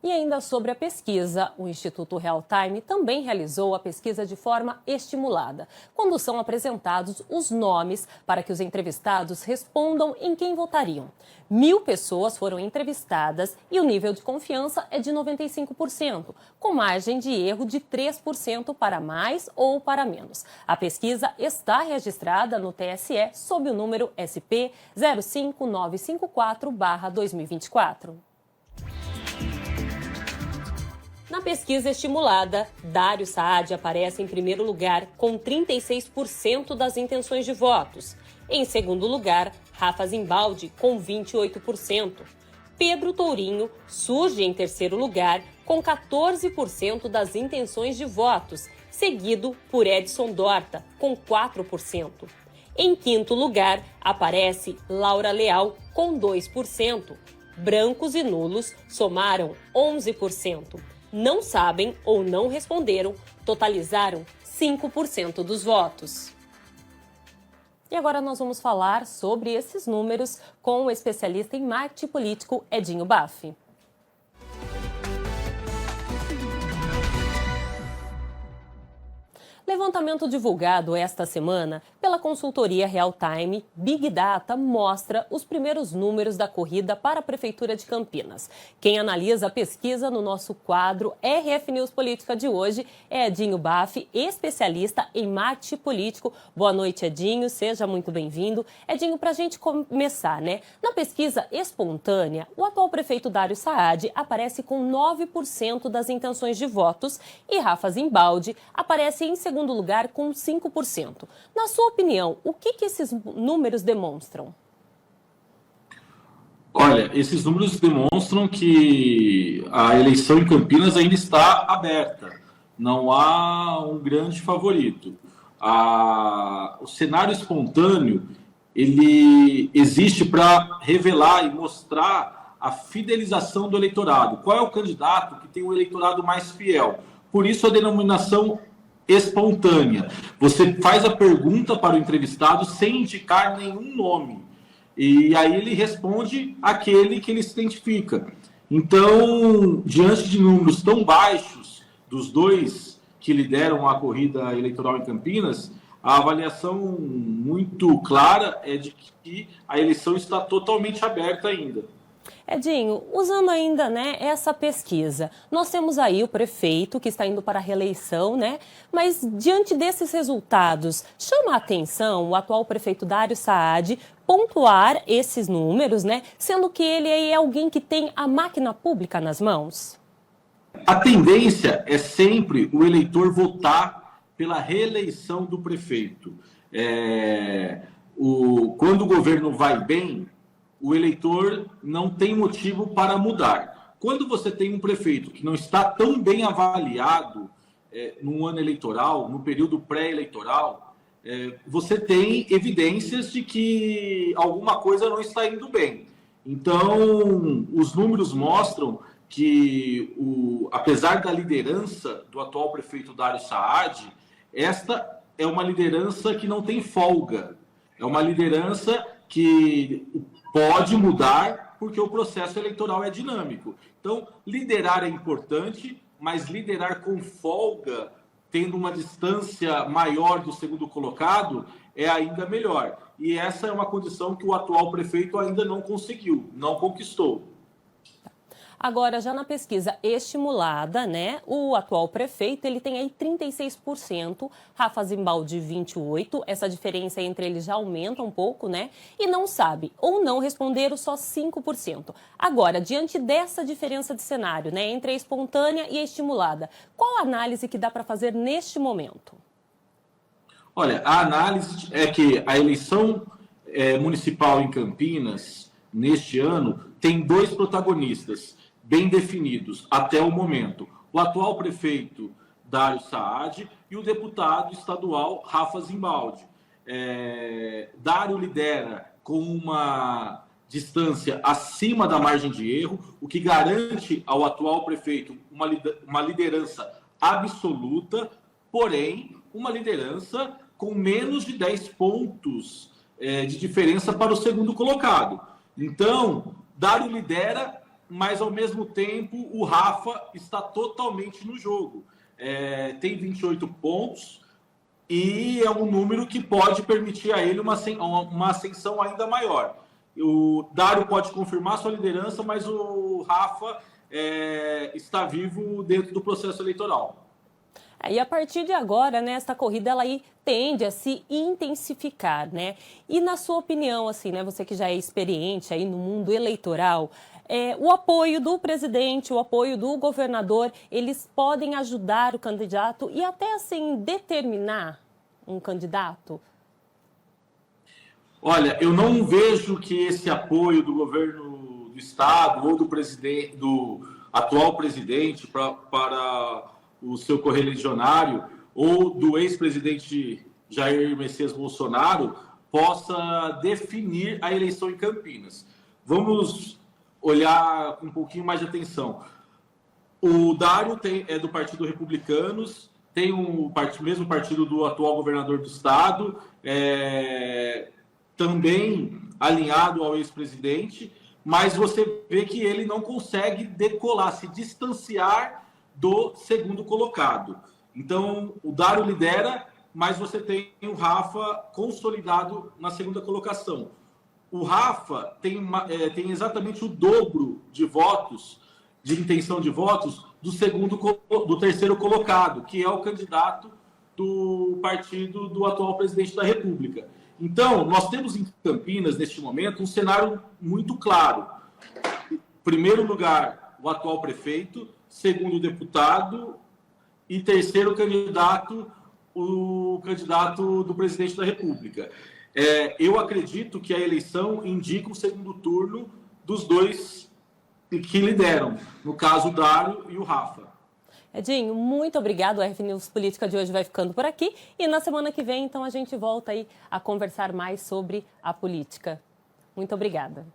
E ainda sobre a pesquisa, o Instituto Real Time também realizou a pesquisa de forma estimulada, quando são apresentados os nomes para que os entrevistados respondam em quem votariam. 1.000 pessoas foram entrevistadas e o nível de confiança é de 95%, com margem de erro de 3% para mais ou para menos. A pesquisa está registrada no TSE sob o número SP 05954/2024. Na pesquisa estimulada, Dário Saad aparece em primeiro lugar com 36% das intenções de votos. Em segundo lugar, Rafa Zimbaldi com 28%. Pedro Tourinho surge em terceiro lugar com 14% das intenções de votos, seguido por Edson Dorta com 4%. Em quinto lugar, aparece Laura Leal com 2%. Brancos e nulos somaram 11%. Não sabem ou não responderam, totalizaram 5% dos votos. E agora nós vamos falar sobre esses números com o especialista em marketing político Edinho Baffi. Levantamento divulgado esta semana pela consultoria Real Time, Big Data mostra os primeiros números da corrida para a Prefeitura de Campinas. Quem analisa a pesquisa no nosso quadro RF News Política de hoje é Edinho Baffi, especialista em marketing político. Boa noite, Edinho, seja muito bem-vindo. Edinho, para a gente começar, na pesquisa espontânea, o atual prefeito Dário Saad aparece com 9% das intenções de votos e Rafa Zimbaldi aparece em segundo lugar com 5%. Na sua opinião, o que esses números demonstram? Olha, esses números demonstram que a eleição em Campinas ainda está aberta. Não há um grande favorito. O cenário espontâneo, ele existe para revelar e mostrar a fidelização do eleitorado. Qual é o candidato que tem o eleitorado mais fiel? Por isso a denominação espontânea. Você faz a pergunta para o entrevistado sem indicar nenhum nome. E aí ele responde aquele que ele se identifica. Então, diante de números tão baixos dos dois que lideram a corrida eleitoral em Campinas, a avaliação muito clara é de que a eleição está totalmente aberta ainda. Edinho, usando ainda essa pesquisa, nós temos aí o prefeito que está indo para a reeleição, mas diante desses resultados, chama a atenção o atual prefeito Dário Saad pontuar esses números, sendo que ele é alguém que tem a máquina pública nas mãos? A tendência é sempre o eleitor votar pela reeleição do prefeito. Quando o governo vai bem, o eleitor não tem motivo para mudar. Quando você tem um prefeito que não está tão bem avaliado no ano eleitoral, no período pré-eleitoral, você tem evidências de que alguma coisa não está indo bem. Então, os números mostram que, apesar da liderança do atual prefeito Dário Saad, esta é uma liderança que não tem folga. É uma liderança que pode mudar porque o processo eleitoral é dinâmico. Então, liderar é importante, mas liderar com folga, tendo uma distância maior do segundo colocado, é ainda melhor. E essa é uma condição que o atual prefeito ainda não conseguiu, não conquistou. Agora, já na pesquisa estimulada, o atual prefeito, ele tem aí 36%, Rafa Zimbaldi 28%, essa diferença entre eles já aumenta um pouco, e não sabe ou não responderam só 5%. Agora, diante dessa diferença de cenário, entre a espontânea e a estimulada, qual a análise que dá para fazer neste momento? Olha, a análise é que a eleição municipal em Campinas, neste ano, tem dois protagonistas bem definidos até o momento. O atual prefeito Dário Saad e o deputado estadual Rafa Zimbaldi. Dário lidera com uma distância acima da margem de erro, o que garante ao atual prefeito uma liderança absoluta, porém, uma liderança com menos de 10 pontos de diferença para o segundo colocado. Então, Dário lidera mas ao mesmo tempo o Rafa está totalmente no jogo. Tem 28 pontos e é um número que pode permitir a ele uma ascensão ainda maior. O Dário pode confirmar sua liderança, mas o Rafa está vivo dentro do processo eleitoral. E a partir de agora, né, essa corrida ela aí tende a se intensificar, né? E na sua opinião, assim, né, você que já é experiente aí no mundo eleitoral, o apoio do presidente, o apoio do governador, eles podem ajudar o candidato e até assim determinar um candidato? Olha, eu não vejo que esse apoio do governo do estado ou do presidente, do atual presidente para o seu correligionário ou do ex-presidente Jair Messias Bolsonaro possa definir a eleição em Campinas. Vamos olhar com um pouquinho mais de atenção. O Dário é do Partido Republicanos, tem o mesmo partido do atual governador do estado, também alinhado ao ex-presidente, mas você vê que ele não consegue decolar, se distanciar do segundo colocado. Então, o Dário lidera, mas você tem o Rafa consolidado na segunda colocação. O Rafa tem exatamente o dobro de votos, de intenção de votos, do terceiro colocado, que é o candidato do partido do atual presidente da República. Então, nós temos em Campinas, neste momento, um cenário muito claro. Em primeiro lugar, o atual prefeito, segundo deputado e terceiro candidato, o candidato do presidente da República. Eu acredito que a eleição indica o segundo turno dos dois que lideram, no caso o Dário e o Rafa. Edinho, muito obrigado. O RF News Política de hoje vai ficando por aqui e na semana que vem, então, a gente volta aí a conversar mais sobre a política. Muito obrigada.